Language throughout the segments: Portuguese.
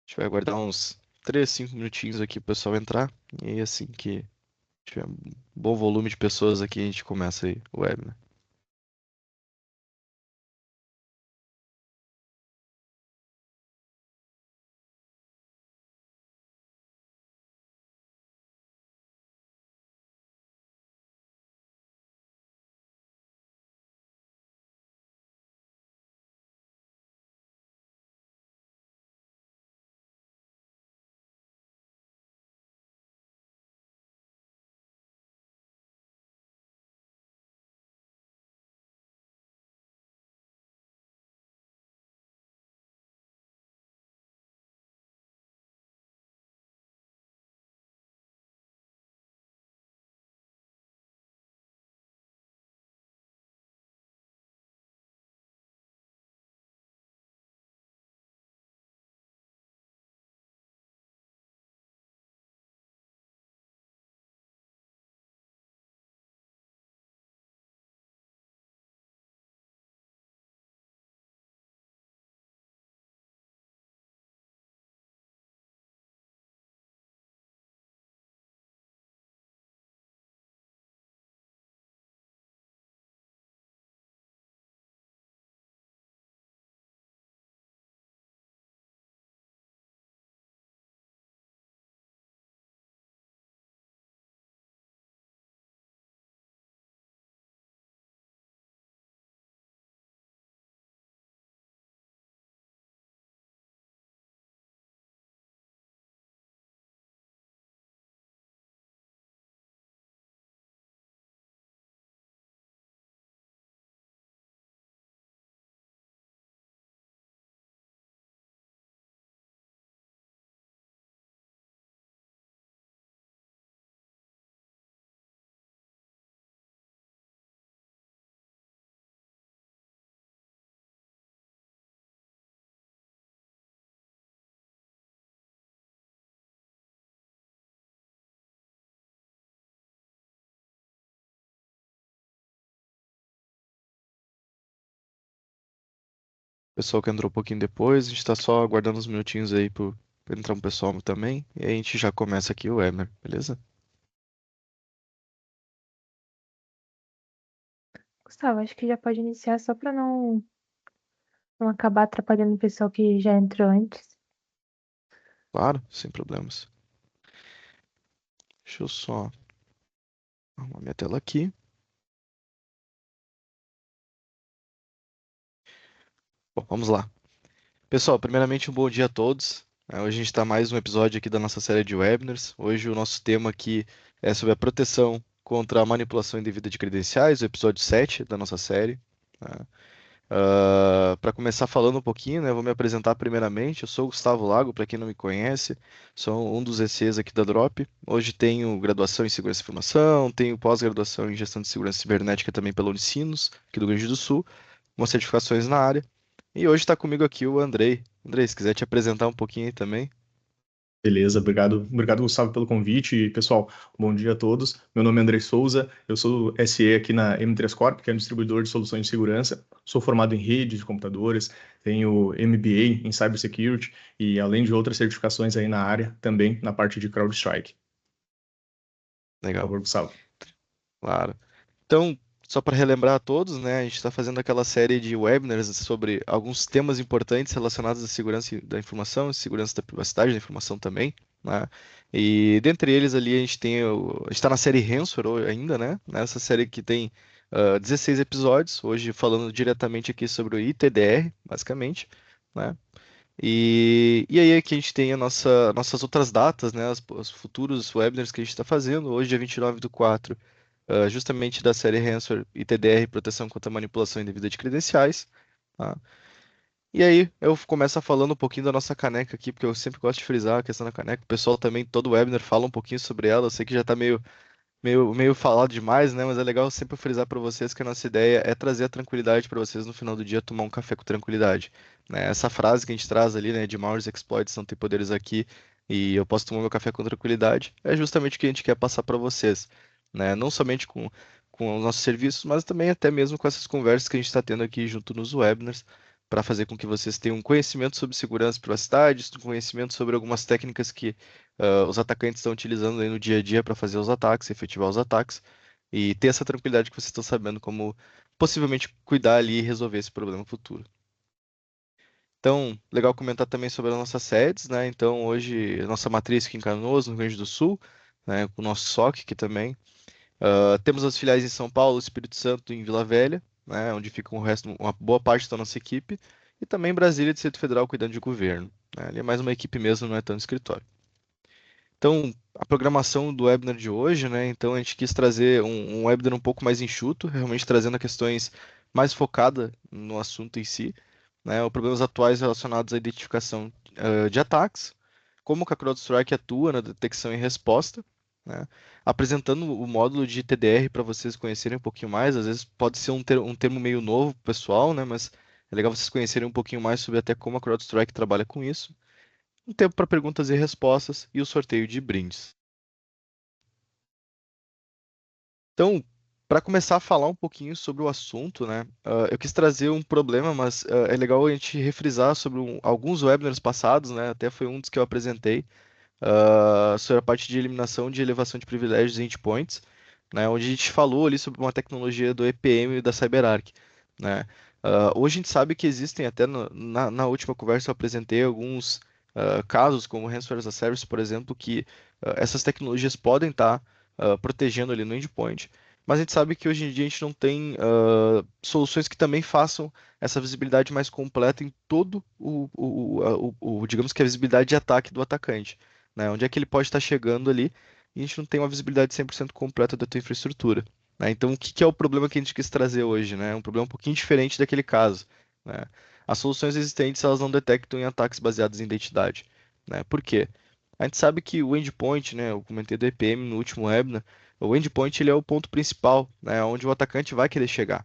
gente vai aguardar uns 3, 5 minutinhos aqui pro pessoal entrar. E aí, assim que tiver um bom volume de pessoas aqui, a gente começa aí o web, né? O pessoal que entrou um pouquinho depois, a gente tá só aguardando uns minutinhos aí pra entrar um pessoal também. E aí a gente já começa aqui o web, né? Beleza? Gustavo, acho que já pode iniciar só para não acabar atrapalhando o pessoal que já entrou antes. Claro, sem problemas. Deixa eu só arrumar minha tela aqui. Bom, vamos lá. Pessoal, primeiramente um bom dia a todos. Hoje a gente está mais um episódio aqui da nossa série de webinars. Hoje o nosso tema aqui é sobre a proteção contra a manipulação indevida de credenciais, o episódio 7 da nossa série. Para começar falando um pouquinho, né, eu vou me apresentar primeiramente. Eu sou o Gustavo Lago, para quem não me conhece, sou um dos ECs aqui da Drop. Hoje tenho graduação em Segurança da Informação, tenho pós-graduação em Gestão de Segurança Cibernética também pela Unicinos, aqui do Rio Grande do Sul, umas certificações na área. E hoje está comigo aqui o Andrei. Andrei, se quiser te apresentar um pouquinho aí também. Beleza, obrigado, Gustavo, pelo convite. E, pessoal, bom dia a todos. Meu nome é André Souza, eu sou SE aqui na M3 Corp, que é um distribuidor de soluções de segurança. Sou formado em rede de computadores, tenho MBA em Cybersecurity e, além de outras certificações aí na área, também na parte de CrowdStrike. Por Legal, favor, Gustavo. claro. Então, só para relembrar a todos, né, a gente está fazendo aquela série de webinars sobre alguns temas importantes relacionados à segurança da informação, segurança da privacidade da informação também, né? E dentre eles ali a gente tem a gente está na série Ransomware ainda, né? Nessa série que tem 16 episódios, hoje falando diretamente aqui sobre o ITDR, basicamente, né? E aí aqui a gente tem nossas outras datas, né? Os futuros webinars que a gente está fazendo. Hoje, dia 29 do 4, justamente da série Ransomware e TDR, Proteção contra Manipulação Indevida de Credenciais. Tá? E aí eu começo falando um pouquinho da nossa caneca aqui, porque eu sempre gosto de frisar a questão da caneca. O pessoal também, todo webinar, fala um pouquinho sobre ela. Eu sei que já está meio falado demais, né? Mas é legal sempre frisar para vocês que a nossa ideia é trazer a tranquilidade para vocês no final do dia tomar um café com tranquilidade, né? Essa frase que a gente traz ali, né, de Mauer's Exploits não tem poderes aqui e eu posso tomar meu café com tranquilidade, é justamente o que a gente quer passar para vocês, né? Não somente com os nossos serviços, mas também até mesmo com essas conversas que a gente está tendo aqui junto nos webinars. para fazer com que vocês tenham conhecimento sobre segurança e privacidade, conhecimento sobre algumas técnicas que os atacantes estão utilizando aí no dia a dia para fazer os ataques, efetivar os ataques, e ter essa tranquilidade que vocês estão sabendo como possivelmente cuidar ali e resolver esse problema futuro. Então, legal comentar também sobre as nossas sedes, né? Então, hoje, a nossa matriz aqui em Canoas, no Rio Grande do Sul, né? Com o nosso SOC aqui também. Temos as filiais em São Paulo, Espírito Santo e em Vila Velha, né? Onde fica o resto, uma boa parte da nossa equipe. E também em Brasília, Distrito Federal, cuidando de governo, né? Ali é mais uma equipe mesmo, não é tanto escritório. Então, a programação do webinar de hoje, né? Então, a gente quis trazer um webinar um pouco mais enxuto, realmente trazendo questões mais focadas no assunto em si, né? Os problemas atuais relacionados à identificação de ataques, como que a CrowdStrike atua na detecção e resposta, né? Apresentando o módulo de TDR para vocês conhecerem um pouquinho mais. Às vezes pode ser um termo meio novo pro pessoal, né? Mas é legal vocês conhecerem um pouquinho mais sobre até como a CrowdStrike trabalha com isso. Um tempo para perguntas e respostas e o sorteio de brindes. Então, para começar a falar um pouquinho sobre o assunto, né? Eu quis trazer um problema, mas é legal a gente refrisar sobre alguns webinars passados, né? Até foi um dos que eu apresentei, sobre a parte de eliminação de elevação de privilégios e endpoints, né? Onde a gente falou ali sobre uma tecnologia do EPM e da CyberArk, né? Hoje a gente sabe que existem, até na última conversa eu apresentei alguns casos, como Ransomware as a Service, por exemplo, que essas tecnologias podem estar protegendo ali no endpoint, mas a gente sabe que hoje em dia a gente não tem soluções que também façam essa visibilidade mais completa em todo digamos que a visibilidade de ataque do atacante, né? Onde é que ele pode estar chegando ali e a gente não tem uma visibilidade 100% completa da tua infraestrutura, né? Então, o que que é o problema que a gente quis trazer hoje, né? Um problema um pouquinho diferente daquele caso, né? As soluções existentes, elas não detectam em ataques baseados em identidade, né? Por quê? A gente sabe que o endpoint, né? Eu comentei do EPM no último webinar, o endpoint ele é o ponto principal, né? Onde o atacante vai querer chegar.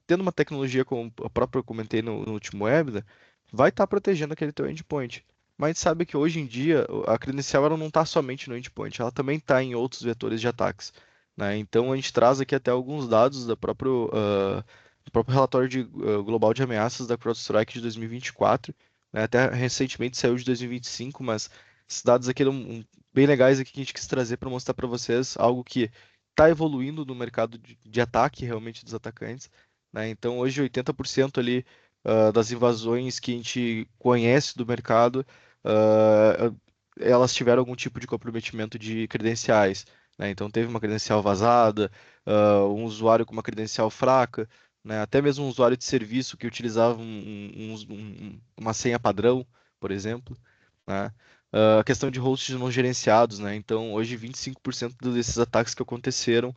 Tendo uma tecnologia como a própria eu comentei no último webinar, vai estar protegendo aquele teu endpoint. Mas a gente sabe que hoje em dia a credencial ela não está somente no endpoint, ela também está em outros vetores de ataques, né? Então a gente traz aqui até alguns dados do próprio relatório global de ameaças da CrowdStrike de 2024, né? Até recentemente saiu de 2025, mas esses dados aqui eram bem legais aqui que a gente quis trazer para mostrar para vocês algo que está evoluindo no mercado de ataque realmente dos atacantes, né? Então hoje 80% ali das invasões que a gente conhece do mercado, ah, elas tiveram algum tipo de comprometimento de credenciais, né? Então teve uma credencial vazada, um usuário com uma credencial fraca, né? Até mesmo um usuário de serviço que utilizava uma senha padrão, por exemplo, né? A questão de hosts não gerenciados, né? Então hoje 25% desses ataques que aconteceram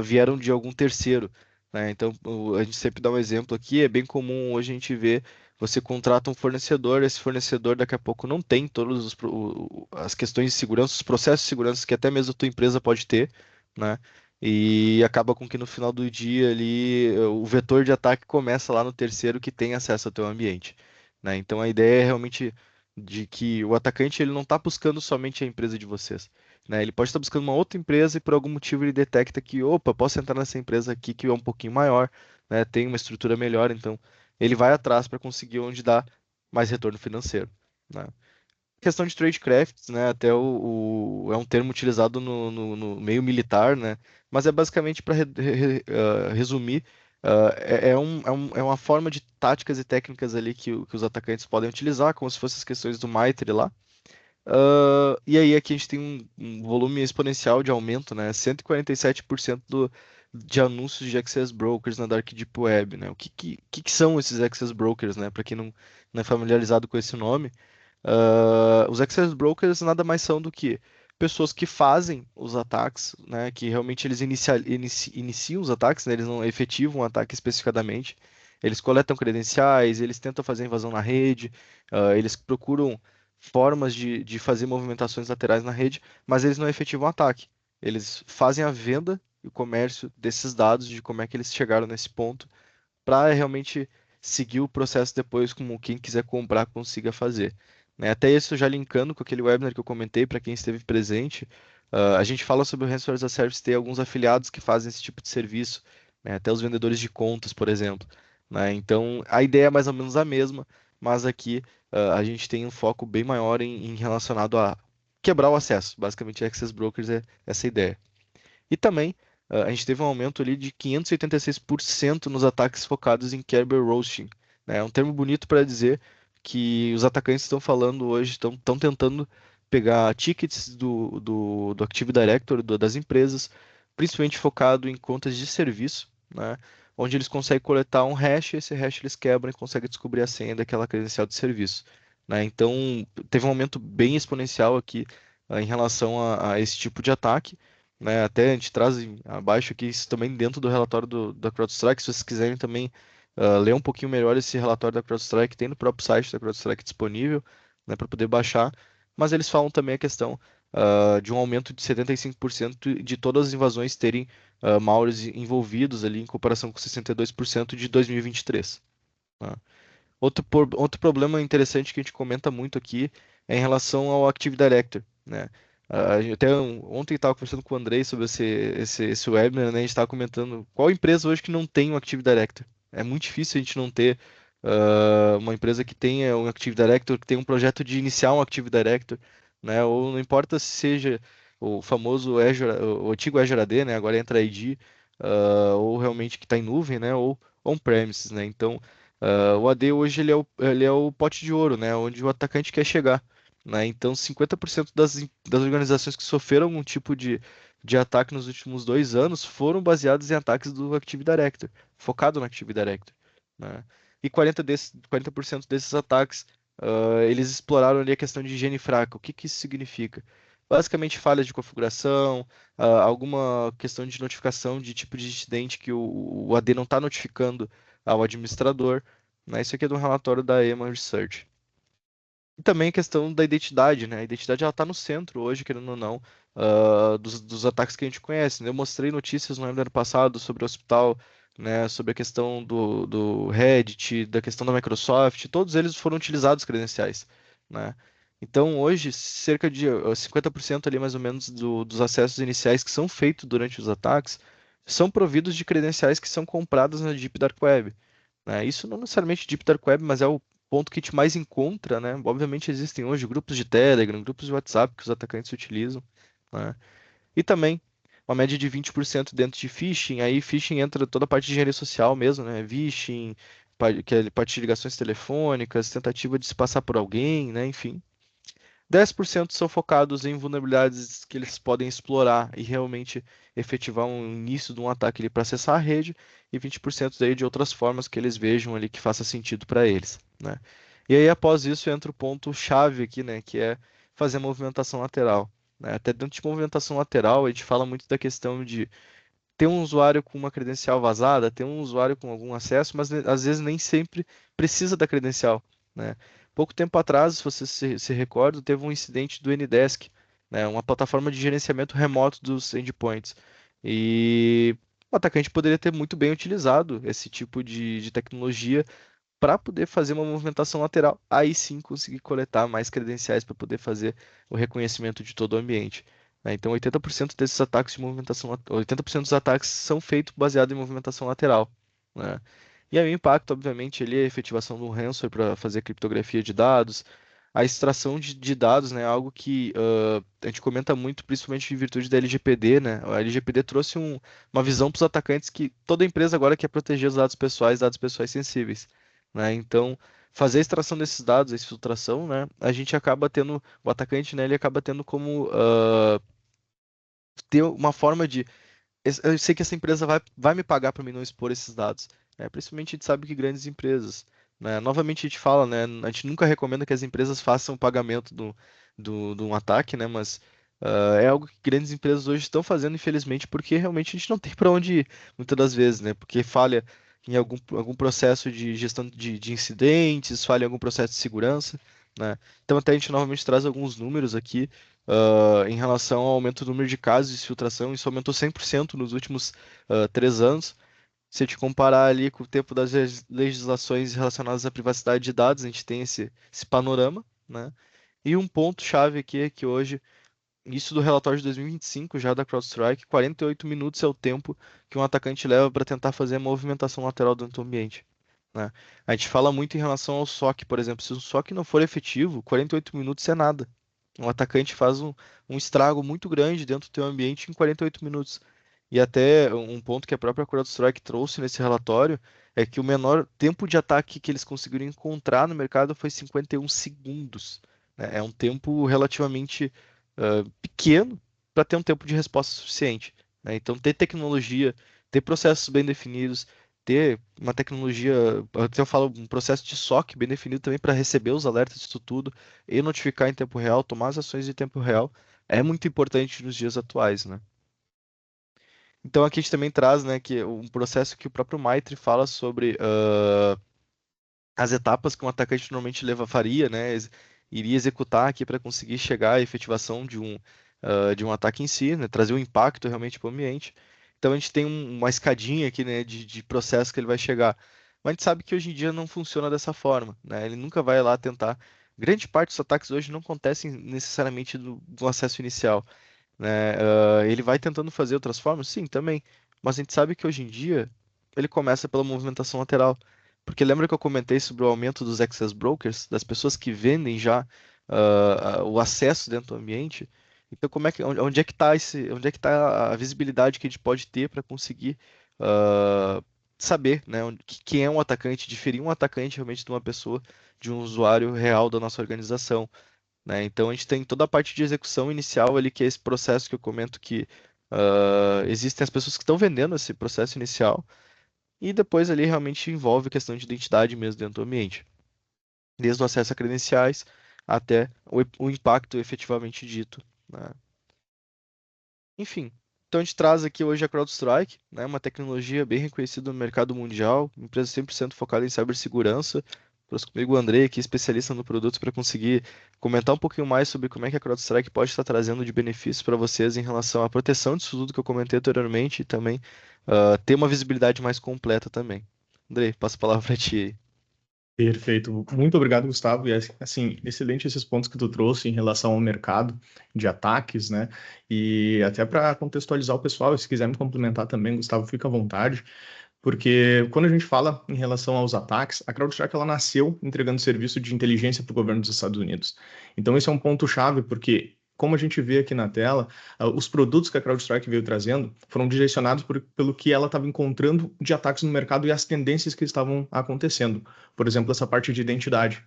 vieram de algum terceiro, né? Então, a gente sempre dá um exemplo aqui, é bem comum hoje a gente ver, você contrata um fornecedor, esse fornecedor daqui a pouco não tem todas as questões de segurança, os processos de segurança que até mesmo a tua empresa pode ter, né? E acaba com que no final do dia ali o vetor de ataque começa lá no terceiro que tem acesso ao teu ambiente, né? Então a ideia é realmente de que o atacante ele não está buscando somente a empresa de vocês, né? Ele pode estar buscando uma outra empresa e por algum motivo ele detecta que, opa, posso entrar nessa empresa aqui que é um pouquinho maior, né? Tem uma estrutura melhor, então ele vai atrás para conseguir onde dá mais retorno financeiro, né? Questão de tradecrafts, né? Até é um termo utilizado no meio militar, né? Mas é basicamente para resumir, é uma forma de táticas e técnicas ali que os atacantes podem utilizar, como se fossem as questões do Mitre lá. E aí aqui a gente tem um volume exponencial de aumento, né? 147% de anúncios de access brokers na Dark Deep Web, né? O que são esses access brokers, né? Para quem não é familiarizado com esse nome, os access brokers nada mais são do que pessoas que fazem os ataques, né? Que realmente eles iniciam os ataques, né? Eles não efetivam o ataque especificadamente. Eles coletam credenciais, eles tentam fazer invasão na rede, eles procuram formas de fazer movimentações laterais na rede, mas eles não efetivam o ataque. Eles fazem a venda e o comércio desses dados, de como é que eles chegaram nesse ponto, para realmente seguir o processo depois, como quem quiser comprar consiga fazer, né? Até isso já linkando com aquele webinar que eu comentei, para quem esteve presente, a gente fala sobre o Ransomware as a Service ter alguns afiliados que fazem esse tipo de serviço, né? Até os vendedores de contas, por exemplo. né? Então, a ideia é mais ou menos a mesma, mas aqui a gente tem um foco bem maior em relacionado a quebrar o acesso. Basicamente, Access Brokers é essa a ideia. E também a gente teve um aumento ali de 586% nos ataques focados em Kerberos roasting, né? É um termo bonito para dizer que os atacantes estão falando hoje, estão tentando pegar tickets do Active Directory das empresas, principalmente focado em contas de serviço, né? Onde eles conseguem coletar um hash, esse hash eles quebram e conseguem descobrir a senha daquela credencial de serviço, né? Então, teve um aumento bem exponencial aqui em relação a esse tipo de ataque, né? Até a gente traz abaixo aqui isso também dentro do relatório da CrowdStrike, se vocês quiserem também ler um pouquinho melhor esse relatório da CrowdStrike, tem no próprio site da CrowdStrike disponível, né, para poder baixar. Mas eles falam também a questão de um aumento de 75% de todas as invasões terem malwares envolvidos ali em comparação com 62% de 2023. Tá? Outro problema interessante que a gente comenta muito aqui é em relação ao Active Directory, né? Até ontem estava conversando com o Andrei sobre esse webinar, né? A gente estava comentando qual empresa hoje que não tem um Active Directory. É muito difícil a gente não ter uma empresa que tenha um Active Directory, que tenha um projeto de iniciar um Active Directory, né? Ou não importa se seja o famoso Azure, o antigo Azure AD, né? Agora entra ID, ou realmente que está em nuvem, né? Ou on-premises, né? Então o AD hoje ele é o pote de ouro, né? Onde o atacante quer chegar, né? Então, 50% das organizações que sofreram algum tipo de ataque nos últimos 2 anos foram baseadas em ataques do Active Directory, focado no Active Directory, né? E 40% desses ataques, eles exploraram ali a questão de higiene fraca. O que que isso significa? Basicamente, falhas de configuração, alguma questão de notificação de tipo de incidente que o AD não está notificando ao administrador, né? Isso aqui é do relatório da EMA Research. E também a questão da identidade, né? A identidade ela está no centro hoje, querendo ou não, dos ataques que a gente conhece, né? Eu mostrei notícias no ano passado sobre o hospital, né? Sobre a questão do Reddit, da questão da Microsoft, todos eles foram utilizados credenciais, né? Então, hoje, cerca de 50% ali, mais ou menos, dos acessos iniciais que são feitos durante os ataques são providos de credenciais que são compradas na Deep Dark Web, né? Isso não necessariamente Deep Dark Web, mas é o ponto que a gente mais encontra, né? Obviamente existem hoje grupos de Telegram, grupos de WhatsApp que os atacantes utilizam, né? E também uma média de 20% dentro de phishing. Aí phishing entra toda a parte de engenharia social mesmo, né? Phishing, que é a parte de ligações telefônicas, tentativa de se passar por alguém, né? Enfim. 10% são focados em vulnerabilidades que eles podem explorar e realmente efetivar um início de um ataque ali para acessar a rede, e 20% daí de outras formas que eles vejam ali que faça sentido para eles, né? E aí após isso entra o ponto chave aqui, né, que é fazer a movimentação lateral, né? Até dentro de movimentação lateral, a gente fala muito da questão de ter um usuário com uma credencial vazada, ter um usuário com algum acesso, mas às vezes nem sempre precisa da credencial, né? Pouco tempo atrás, se você se recorda, teve um incidente do Ndesk, né? Uma plataforma de gerenciamento remoto dos endpoints. E o atacante poderia ter muito bem utilizado esse tipo de tecnologia para poder fazer uma movimentação lateral, aí sim conseguir coletar mais credenciais para poder fazer o reconhecimento de todo o ambiente, né? Então, 80% desses ataques de movimentação, 80% dos ataques são feitos baseado em movimentação lateral, né? E aí o impacto, obviamente, ali é a efetivação do ransomware para fazer criptografia de dados, a extração de dados, né? Algo que a gente comenta muito, principalmente em virtude da LGPD, né? A LGPD trouxe uma visão para os atacantes que toda empresa agora quer proteger os dados pessoais sensíveis, né? Então, fazer a extração desses dados, a exfiltração, né? A gente acaba tendo, o atacante, né? Ele acaba tendo como ter uma forma de eu sei que essa empresa vai me pagar para mim não expor esses dados, né? Principalmente a gente sabe que grandes empresas, né? Novamente a gente fala, né? A gente nunca recomenda que as empresas façam o pagamento de um ataque, né? Mas é algo que grandes empresas hoje estão fazendo, infelizmente, porque realmente a gente não tem para onde ir, muitas das vezes, né? Porque falha em algum processo de gestão de incidentes, falha em algum processo de segurança, né? Então até a gente novamente traz alguns números aqui em relação ao aumento do número de casos de filtração. Isso aumentou 100% nos últimos 3 anos. Se a gente comparar ali com o tempo das legislações relacionadas à privacidade de dados, a gente tem esse panorama, né? E um ponto-chave aqui é que hoje, isso do relatório de 2025, já da CrowdStrike, 48 minutos é o tempo que um atacante leva para tentar fazer a movimentação lateral dentro do ambiente. né? A gente fala muito em relação ao SOC, por exemplo. Se o SOC não for efetivo, 48 minutos é nada. Um atacante faz um estrago muito grande dentro do teu ambiente em 48 minutos. E até um ponto que a própria CrowdStrike trouxe nesse relatório é que o menor tempo de ataque que eles conseguiram encontrar no mercado foi 51 segundos, né? É um tempo relativamente pequeno para ter um tempo de resposta suficiente, né? Então, ter tecnologia, ter processos bem definidos, ter uma tecnologia, até eu falo, um processo de SOC bem definido também para receber os alertas disso tudo e notificar em tempo real, tomar as ações em tempo real, é muito importante nos dias atuais, né? Então aqui a gente também traz, né, que um processo que o próprio Maitre fala sobre as etapas que um atacante normalmente faria, né, iria executar aqui para conseguir chegar à efetivação de um ataque em si, né, trazer um impacto realmente para o ambiente. Então a gente tem uma escadinha aqui, né, de processo que ele vai chegar. Mas a gente sabe que hoje em dia não funciona dessa forma, né? Ele nunca vai lá tentar. Grande parte dos ataques hoje não acontecem necessariamente do acesso inicial, né? Ele vai tentando fazer outras formas? Sim, também. Mas a gente sabe que hoje em dia ele começa pela movimentação lateral. Porque lembra que eu comentei sobre o aumento dos access brokers, das pessoas que vendem já o acesso dentro do ambiente? Então, onde é que está onde é que tá a visibilidade que a gente pode ter para conseguir ah, saber, né, quem é um atacante, diferir um atacante realmente de uma pessoa, de um usuário real da nossa organização, né? Então a gente tem toda a parte de execução inicial ali, que é esse processo que eu comento que existem as pessoas que estão vendendo esse processo inicial, e depois ali realmente envolve questão de identidade mesmo dentro do ambiente, desde o acesso a credenciais até o impacto efetivamente dito, né? Enfim, então a gente traz aqui hoje a CrowdStrike, né, uma tecnologia bem reconhecida no mercado mundial, uma empresa 100% focada em cibersegurança. Trouxe comigo o Andrei, aqui, especialista no produto, para conseguir comentar um pouquinho mais sobre como é que a CrowdStrike pode estar trazendo de benefícios para vocês em relação à proteção disso tudo que eu comentei anteriormente e também ter uma visibilidade mais completa também. Andrei, passo a palavra para ti aí. Perfeito. Muito obrigado, Gustavo. E assim, excelente esses pontos que tu trouxe em relação ao mercado de ataques, né? E até para contextualizar o pessoal, se quiser me complementar também, Gustavo, fica à vontade. Porque quando a gente fala em relação aos ataques, a CrowdStrike ela nasceu entregando serviço de inteligência para o governo dos Estados Unidos. Então esse é um ponto chave, porque como a gente vê aqui na tela, os produtos que a CrowdStrike veio trazendo foram direcionados pelo que ela estava encontrando de ataques no mercado e as tendências que estavam acontecendo. Por exemplo, essa parte de identidade.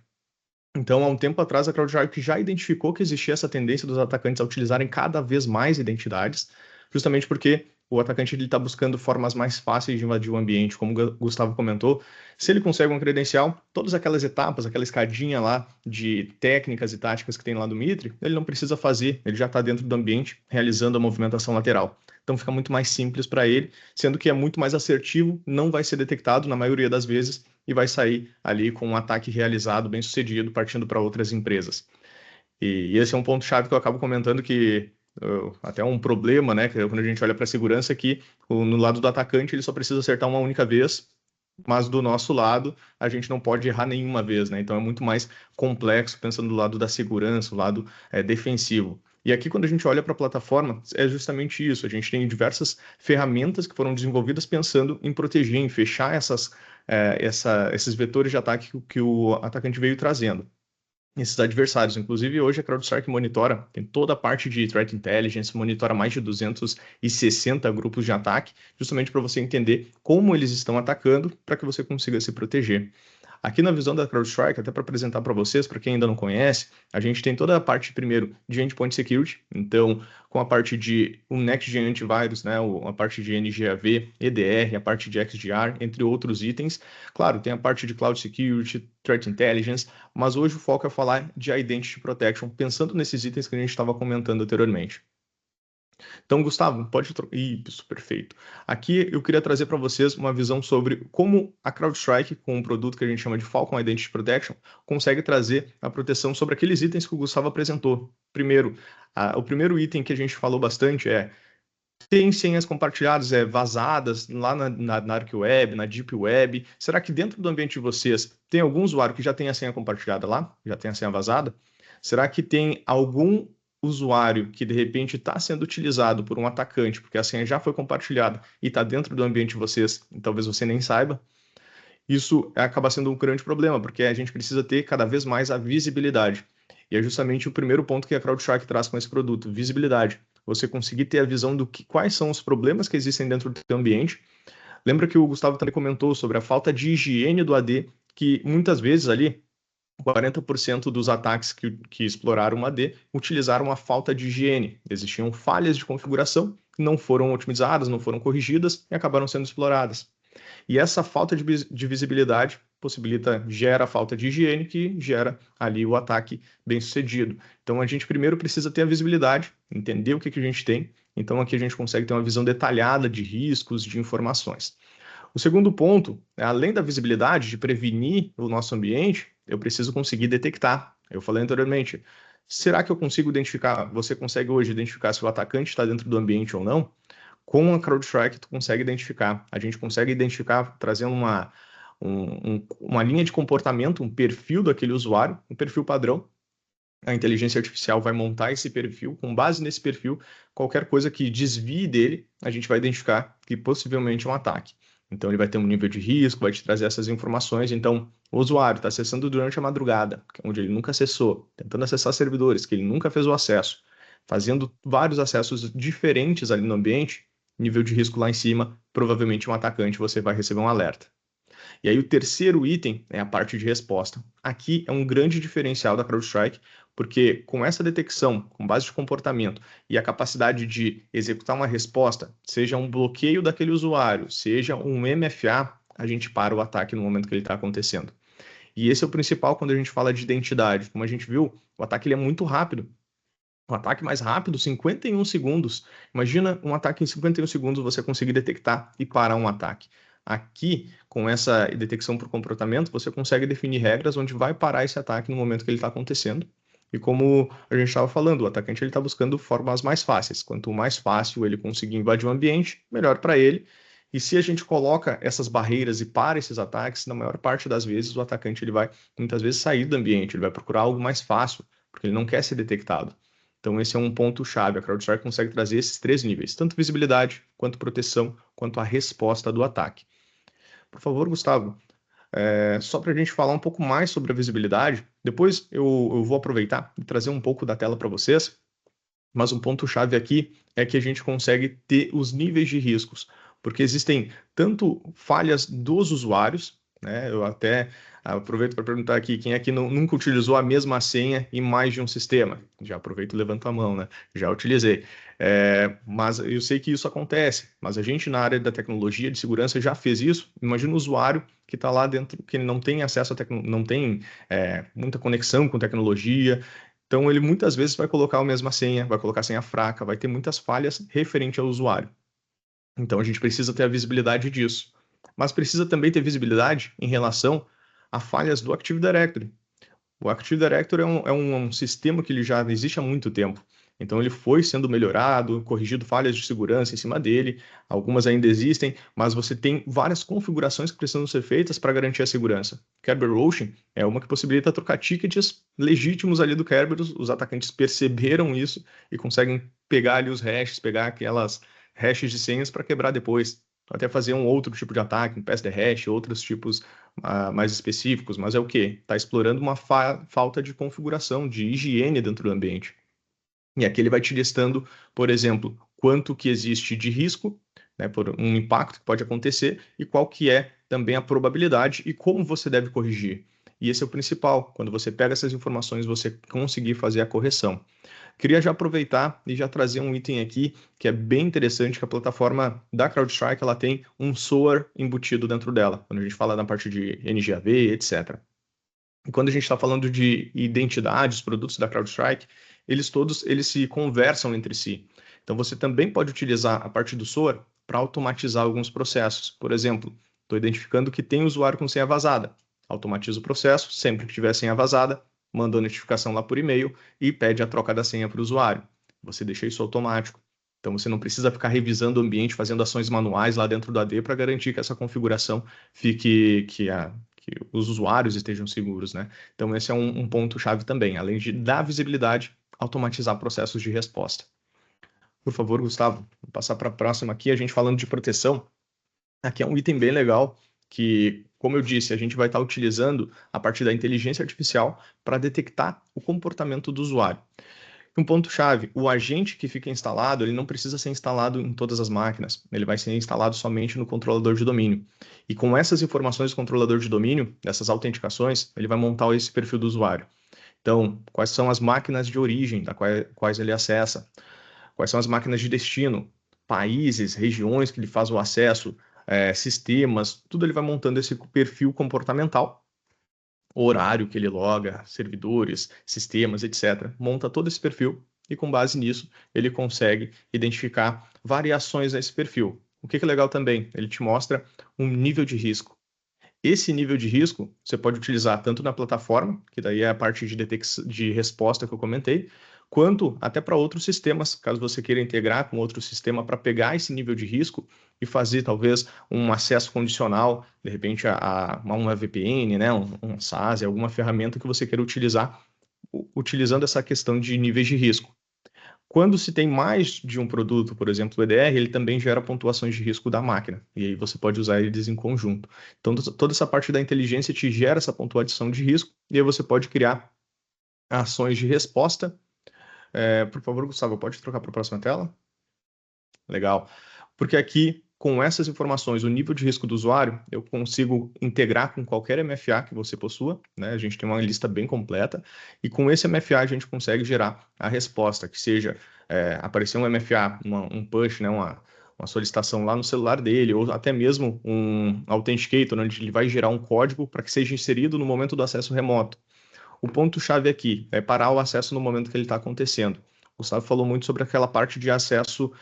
Então, há um tempo atrás, a CrowdStrike já identificou que existia essa tendência dos atacantes a utilizarem cada vez mais identidades, justamente porque o atacante está buscando formas mais fáceis de invadir o ambiente, como o Gustavo comentou. Se ele consegue uma credencial, todas aquelas etapas, aquela escadinha lá de técnicas e táticas que tem lá do Mitre, ele não precisa fazer, ele já está dentro do ambiente realizando a movimentação lateral. Então fica muito mais simples para ele, sendo que é muito mais assertivo, não vai ser detectado na maioria das vezes e vai sair ali com um ataque realizado, bem sucedido, partindo para outras empresas. E esse é um ponto-chave que eu acabo comentando que até um problema, né, que quando a gente olha para a segurança, que no lado do atacante ele só precisa acertar uma única vez, mas do nosso lado a gente não pode errar nenhuma vez, né? Então é muito mais complexo pensando do lado da segurança, o lado defensivo. E aqui, quando a gente olha para a plataforma, é justamente isso. A gente tem diversas ferramentas que foram desenvolvidas pensando em proteger, em fechar esses vetores de ataque que o atacante veio trazendo, esses adversários. Inclusive, hoje a CrowdStrike monitora, tem toda a parte de Threat Intelligence, monitora mais de 260 grupos de ataque, justamente para você entender como eles estão atacando, para que você consiga se proteger. Aqui na visão da CrowdStrike, até para apresentar para vocês, para quem ainda não conhece, a gente tem toda a parte, primeiro, de Endpoint Security, então, com a parte de um Next-Gen Antivírus, né, a parte de NGAV, EDR, a parte de XDR, entre outros itens. Claro, tem a parte de Cloud Security, Threat Intelligence, mas hoje o foco é falar de Identity Protection, pensando nesses itens que a gente estava comentando anteriormente. Então, Gustavo, pode... Isso, perfeito. Aqui eu queria trazer para vocês uma visão sobre como a CrowdStrike, com um produto que a gente chama de Falcon Identity Protection, consegue trazer a proteção sobre aqueles itens que o Gustavo apresentou. Primeiro, o primeiro item que a gente falou bastante é tem senhas compartilhadas, vazadas lá na Dark Web, na Deep Web. Será que dentro do ambiente de vocês tem algum usuário que já tem a senha compartilhada lá? Já tem a senha vazada? Será que tem algum usuário que de repente está sendo utilizado por um atacante, porque a senha já foi compartilhada e está dentro do ambiente de vocês e talvez você nem saiba? Isso acaba sendo um grande problema, porque a gente precisa ter cada vez mais a visibilidade. E é justamente o primeiro ponto que a CrowdStrike traz com esse produto, visibilidade. Você conseguir ter a visão do que, quais são os problemas que existem dentro do teu ambiente. Lembra que o Gustavo também comentou sobre a falta de higiene do AD, que muitas vezes ali 40% dos ataques que exploraram uma AD utilizaram a falta de higiene. Existiam falhas de configuração que não foram otimizadas, não foram corrigidas e acabaram sendo exploradas. E essa falta de visibilidade gera a falta de higiene, que gera ali o ataque bem sucedido. Então a gente primeiro precisa ter a visibilidade, entender o que a gente tem. Então aqui a gente consegue ter uma visão detalhada de riscos, de informações. O segundo ponto, além da visibilidade, de prevenir o nosso ambiente, eu preciso conseguir detectar. Eu falei anteriormente, será que eu consigo identificar, você consegue hoje identificar se o atacante está dentro do ambiente ou não? Com a CrowdStrike, tu consegue identificar. A gente consegue identificar trazendo uma linha de comportamento, um perfil daquele usuário, um perfil padrão. A inteligência artificial vai montar esse perfil. Com base nesse perfil, qualquer coisa que desvie dele, a gente vai identificar que possivelmente é um ataque. Então, ele vai ter um nível de risco, vai te trazer essas informações. Então, o usuário está acessando durante a madrugada, onde ele nunca acessou, tentando acessar servidores que ele nunca fez o acesso, fazendo vários acessos diferentes ali no ambiente, nível de risco lá em cima, provavelmente um atacante, você vai receber um alerta. E aí o terceiro item é a parte de resposta. Aqui é um grande diferencial da CrowdStrike, porque com essa detecção, com base de comportamento e a capacidade de executar uma resposta, seja um bloqueio daquele usuário, seja um MFA, a gente para o ataque no momento que ele está acontecendo. E esse é o principal quando a gente fala de identidade. Como a gente viu, o ataque ele é muito rápido. Um ataque mais rápido, 51 segundos. Imagina um ataque em 51 segundos você conseguir detectar e parar um ataque. Aqui, com essa detecção por comportamento, você consegue definir regras onde vai parar esse ataque no momento que ele está acontecendo. E como a gente estava falando, o atacante está buscando formas mais fáceis. Quanto mais fácil ele conseguir invadir o ambiente, melhor para ele. E se a gente coloca essas barreiras e para esses ataques, na maior parte das vezes o atacante ele vai muitas vezes sair do ambiente, ele vai procurar algo mais fácil, porque ele não quer ser detectado. Então, esse é um ponto-chave. A CrowdStrike consegue trazer esses três níveis, tanto visibilidade, quanto proteção, quanto a resposta do ataque. Por favor, Gustavo, só para a gente falar um pouco mais sobre a visibilidade, depois eu vou aproveitar e trazer um pouco da tela para vocês, mas um ponto-chave aqui é que a gente consegue ter os níveis de riscos, porque existem tanto falhas dos usuários, né? Eu até aproveito para perguntar aqui, quem aqui nunca utilizou a mesma senha em mais de um sistema? Já aproveito e levanto a mão, né? Já utilizei. Mas eu sei que isso acontece, mas a gente na área da tecnologia de segurança já fez isso. Imagina o usuário que está lá dentro, que ele não tem acesso a não tem muita conexão com tecnologia, então, ele muitas vezes vai colocar a mesma senha, vai colocar senha fraca, vai ter muitas falhas referente ao usuário. Então, a gente precisa ter a visibilidade disso. Mas precisa também ter visibilidade em relação a falhas do Active Directory. O Active Directory é um sistema que ele já existe há muito tempo. Então, ele foi sendo melhorado, corrigido falhas de segurança em cima dele. Algumas ainda existem, mas você tem várias configurações que precisam ser feitas para garantir a segurança. Kerberocean é uma que possibilita trocar tickets legítimos ali do Kerberos. Os atacantes perceberam isso e conseguem pegar ali os hashes, pegar aquelas hashes de senhas para quebrar depois. Até fazer um outro tipo de ataque, um pass the hash, outros tipos mais específicos, mas é o quê? Está explorando uma falta de configuração, de higiene dentro do ambiente. E aqui ele vai te listando, por exemplo, quanto que existe de risco, né, por um impacto que pode acontecer, e qual que é também a probabilidade e como você deve corrigir. E esse é o principal, quando você pega essas informações, você conseguir fazer a correção. Queria já aproveitar e já trazer um item aqui que é bem interessante, que a plataforma da CrowdStrike ela tem um SOAR embutido dentro dela, quando a gente fala na parte de NGAV, etc. E quando a gente está falando de identidade, os produtos da CrowdStrike, eles se conversam entre si. Então você também pode utilizar a parte do SOAR para automatizar alguns processos. Por exemplo, estou identificando que tem usuário com senha vazada. Automatiza o processo, sempre que tiver senha vazada, manda a notificação lá por e-mail e pede a troca da senha para o usuário. Você deixa isso automático. Então você não precisa ficar revisando o ambiente, fazendo ações manuais lá dentro do AD para garantir que essa configuração fique, que os usuários estejam seguros, né? Então esse é um ponto-chave também, além de dar visibilidade, automatizar processos de resposta. Por favor, Gustavo, vou passar para a próxima aqui, a gente falando de proteção. Aqui é um item bem legal, que Como eu disse, a gente vai estar utilizando a partir da inteligência artificial para detectar o comportamento do usuário. Um ponto-chave, o agente que fica instalado, ele não precisa ser instalado em todas as máquinas, ele vai ser instalado somente no controlador de domínio. E com essas informações do controlador de domínio, dessas autenticações, ele vai montar esse perfil do usuário. Então, quais são as máquinas de origem da quais ele acessa? Quais são as máquinas de destino? Países, regiões que ele faz o acesso, sistemas, tudo ele vai montando esse perfil comportamental, horário que ele loga, servidores, sistemas, etc. Monta todo esse perfil e com base nisso ele consegue identificar variações nesse perfil. O que é legal também? Ele te mostra um nível de risco. Esse nível de risco você pode utilizar tanto na plataforma, que daí é a parte de resposta que eu comentei, quanto até para outros sistemas, caso você queira integrar com outro sistema para pegar esse nível de risco e fazer talvez um acesso condicional, de repente a uma VPN, né, um SaaS, alguma ferramenta que você queira utilizar, utilizando essa questão de níveis de risco. Quando se tem mais de um produto, por exemplo, o EDR, ele também gera pontuações de risco da máquina, e aí você pode usar eles em conjunto. Então, toda essa parte da inteligência te gera essa pontuação de risco, e aí você pode criar ações de resposta. Por favor, Gustavo, pode trocar para a próxima tela? Legal. Porque aqui, com essas informações, o nível de risco do usuário, eu consigo integrar com qualquer MFA que você possua, né? A gente tem uma lista bem completa, e com esse MFA a gente consegue gerar a resposta, que seja aparecer um MFA, um push, né? Uma solicitação lá no celular dele, ou até mesmo um authenticator, onde ele vai gerar um código para que seja inserido no momento do acesso remoto. O ponto-chave aqui é parar o acesso no momento que ele está acontecendo. O Gustavo falou muito sobre aquela parte de acesso,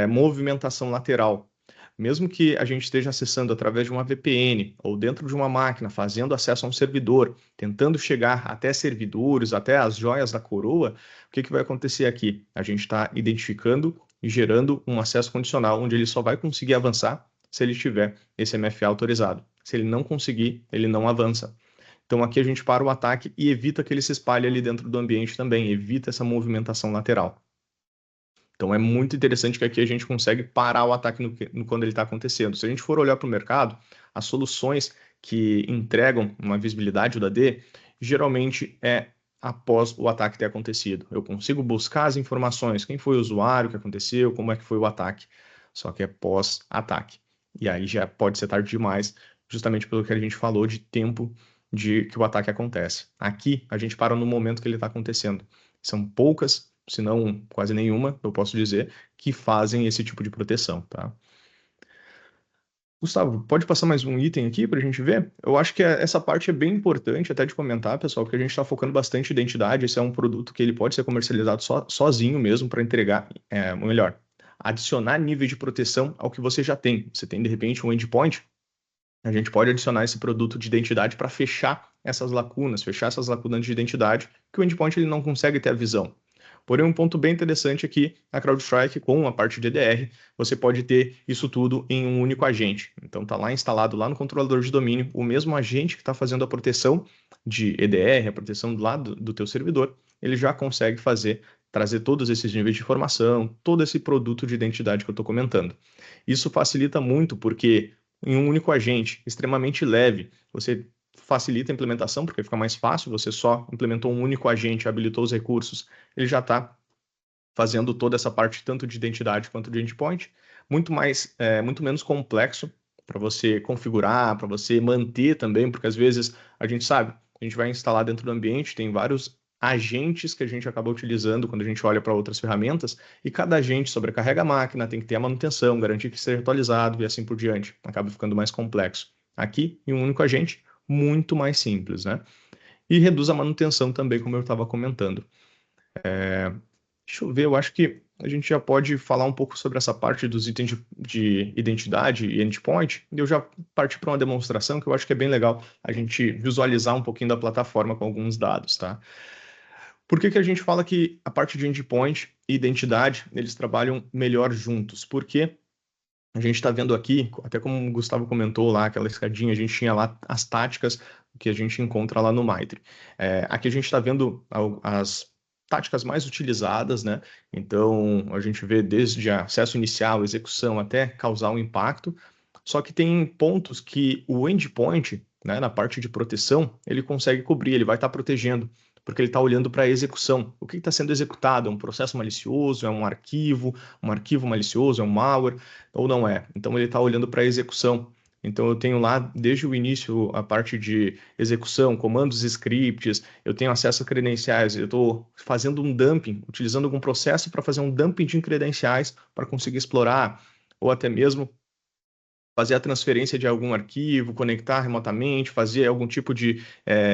movimentação lateral. Mesmo que a gente esteja acessando através de uma VPN ou dentro de uma máquina, fazendo acesso a um servidor, tentando chegar até servidores, até as joias da coroa, o que vai acontecer aqui? A gente está identificando e gerando um acesso condicional, onde ele só vai conseguir avançar se ele tiver esse MFA autorizado. Se ele não conseguir, ele não avança. Então aqui a gente para o ataque e evita que ele se espalhe ali dentro do ambiente também, evita essa movimentação lateral. Então é muito interessante que aqui a gente consegue parar o ataque quando ele está acontecendo. Se a gente for olhar para o mercado, as soluções que entregam uma visibilidade do AD, geralmente é após o ataque ter acontecido. Eu consigo buscar as informações, quem foi o usuário, o que aconteceu, como é que foi o ataque, só que é pós-ataque. E aí já pode ser tarde demais, justamente pelo que a gente falou de tempo de que o ataque acontece. Aqui a gente para no momento que ele está acontecendo. São poucas, se não quase nenhuma, eu posso dizer, que fazem esse tipo de proteção, tá? Gustavo, pode passar mais um item aqui para a gente ver? Eu acho que essa parte é bem importante até de comentar, pessoal, porque a gente está focando bastante em identidade. Esse é um produto que ele pode ser comercializado sozinho mesmo para entregar, ou melhor, adicionar nível de proteção ao que você já tem. Você tem, de repente, um endpoint, a gente pode adicionar esse produto de identidade para fechar essas lacunas de identidade que o endpoint ele não consegue ter a visão. Porém, um ponto bem interessante é que a CrowdStrike, com a parte de EDR, você pode ter isso tudo em um único agente. Então, está lá instalado lá no controlador de domínio, o mesmo agente que está fazendo a proteção de EDR, a proteção do lado do teu servidor, ele já consegue trazer todos esses níveis de informação, todo esse produto de identidade que eu estou comentando. Isso facilita muito porque em um único agente, extremamente leve, você facilita a implementação, porque fica mais fácil, você só implementou um único agente, habilitou os recursos, ele já está fazendo toda essa parte, tanto de identidade quanto de endpoint, muito menos complexo para você configurar, para você manter também, porque às vezes a gente sabe, a gente vai instalar dentro do ambiente, tem vários agentes que a gente acaba utilizando quando a gente olha para outras ferramentas, e cada agente sobrecarrega a máquina, tem que ter a manutenção, garantir que esteja atualizado e assim por diante. Acaba ficando mais complexo. Aqui, em um único agente, muito mais simples, né? E reduz a manutenção também, como eu estava comentando. Deixa eu ver, eu acho que a gente já pode falar um pouco sobre essa parte dos itens de identidade e endpoint, e eu já parti para uma demonstração que eu acho que é bem legal a gente visualizar um pouquinho da plataforma com alguns dados, tá? Por que a gente fala que a parte de endpoint e identidade, eles trabalham melhor juntos? Porque a gente está vendo aqui, até como o Gustavo comentou lá, aquela escadinha, a gente tinha lá as táticas que a gente encontra lá no Mitre. Aqui a gente está vendo as táticas mais utilizadas, né? Então, a gente vê desde acesso inicial, execução, até causar um impacto. Só que tem pontos que o endpoint, né, na parte de proteção, ele consegue cobrir, ele vai estar protegendo, porque ele está olhando para a execução. O que está sendo executado? É um processo malicioso? É um arquivo malicioso? É um malware? Ou não é? Então, ele está olhando para a execução. Então, eu tenho lá, desde o início, a parte de execução, comandos, scripts, eu tenho acesso a credenciais, eu estou fazendo um dumping, utilizando algum processo para fazer um dumping de credenciais para conseguir explorar, ou até mesmo fazer a transferência de algum arquivo, conectar remotamente, fazer algum tipo de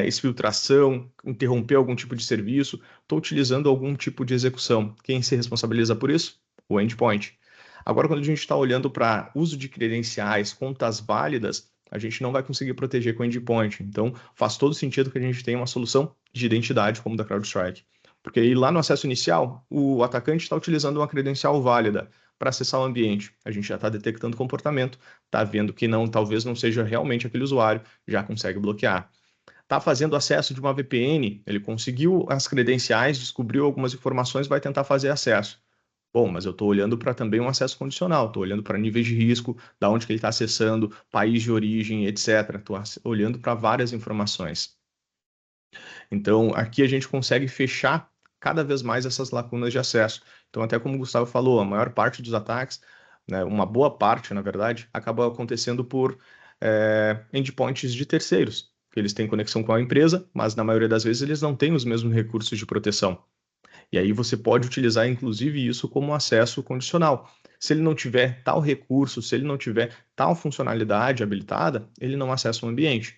exfiltração, interromper algum tipo de serviço. Estou utilizando algum tipo de execução. Quem se responsabiliza por isso? O endpoint. Agora, quando a gente está olhando para uso de credenciais, contas válidas, a gente não vai conseguir proteger com o endpoint. Então, faz todo sentido que a gente tenha uma solução de identidade como da CrowdStrike. Porque aí, lá no acesso inicial, o atacante está utilizando uma credencial válida para acessar o ambiente. A gente já está detectando comportamento, está vendo que não, talvez não seja realmente aquele usuário, já consegue bloquear. Está fazendo acesso de uma VPN, ele conseguiu as credenciais, descobriu algumas informações, vai tentar fazer acesso. Bom, mas eu estou olhando para também um acesso condicional, estou olhando para níveis de risco, da onde que ele está acessando, país de origem, etc. Estou olhando para várias informações. Então, aqui a gente consegue fechar cada vez mais essas lacunas de acesso. Então, até como o Gustavo falou, a maior parte dos ataques, né, uma boa parte, na verdade, acaba acontecendo por endpoints de terceiros, que eles têm conexão com a empresa, mas na maioria das vezes eles não têm os mesmos recursos de proteção. E aí você pode utilizar, inclusive, isso como acesso condicional. Se ele não tiver tal recurso, se ele não tiver tal funcionalidade habilitada, ele não acessa o ambiente.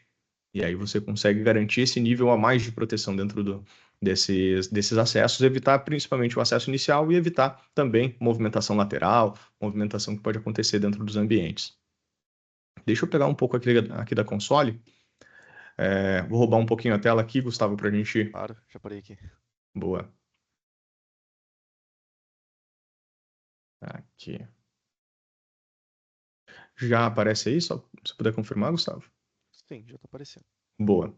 E aí você consegue garantir esse nível a mais de proteção dentro desses acessos, evitar principalmente o acesso inicial e evitar também movimentação lateral, movimentação que pode acontecer dentro dos ambientes. Deixa eu pegar um pouco aqui da console. Vou roubar um pouquinho a tela aqui, Gustavo, para a gente... Claro, já parei aqui. Boa. Aqui. Já aparece aí? Só se puder confirmar, Gustavo. Sim, já está aparecendo. Boa.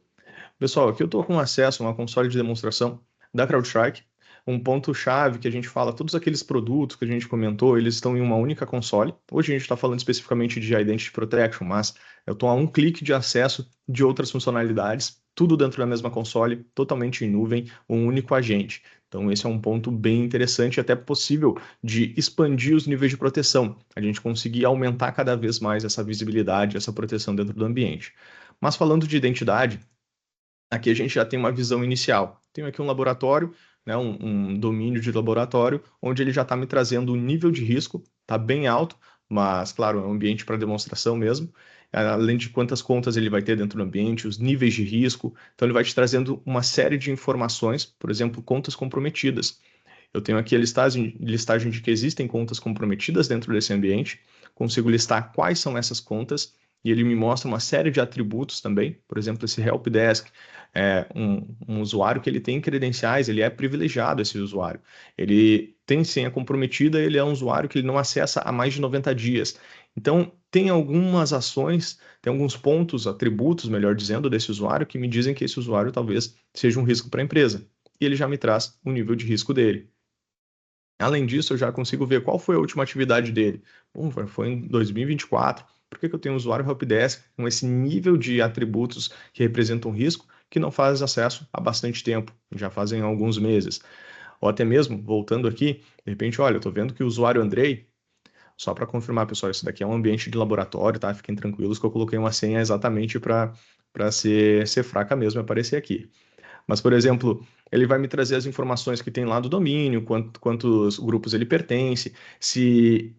Pessoal, aqui eu estou com acesso a uma console de demonstração da CrowdStrike. Um ponto-chave que a gente fala, todos aqueles produtos que a gente comentou, eles estão em uma única console. Hoje a gente está falando especificamente de Identity Protection, mas eu estou a um clique de acesso de outras funcionalidades, tudo dentro da mesma console, totalmente em nuvem, um único agente. Então esse é um ponto bem interessante e até possível de expandir os níveis de proteção, a gente conseguir aumentar cada vez mais essa visibilidade, essa proteção dentro do ambiente. Mas falando de identidade, aqui a gente já tem uma visão inicial. Tenho aqui um laboratório, né, um domínio de laboratório, onde ele já está me trazendo um nível de risco, está bem alto, mas, claro, é um ambiente para demonstração mesmo. Além de quantas contas ele vai ter dentro do ambiente, os níveis de risco. Então, ele vai te trazendo uma série de informações, por exemplo, contas comprometidas. Eu tenho aqui a listagem de que existem contas comprometidas dentro desse ambiente, consigo listar quais são essas contas, e ele me mostra uma série de atributos também, por exemplo, esse helpdesk, um usuário que ele tem credenciais, ele é privilegiado esse usuário, ele tem senha comprometida, ele é um usuário que ele não acessa há mais de 90 dias. Então, tem algumas ações, tem alguns pontos, atributos, melhor dizendo, desse usuário que me dizem que esse usuário talvez seja um risco para a empresa. E ele já me traz o nível de risco dele. Além disso, eu já consigo ver qual foi a última atividade dele. Bom, foi em 2024. Por que eu tenho um usuário helpdesk com esse nível de atributos que representam risco que não faz acesso há bastante tempo, já fazem alguns meses? Ou até mesmo, voltando aqui, de repente, olha, eu estou vendo que o usuário Andrei, só para confirmar, pessoal, isso daqui é um ambiente de laboratório, tá? Fiquem tranquilos que eu coloquei uma senha exatamente para ser fraca mesmo e aparecer aqui. Mas, por exemplo, ele vai me trazer as informações que tem lá do domínio, quantos grupos ele pertence,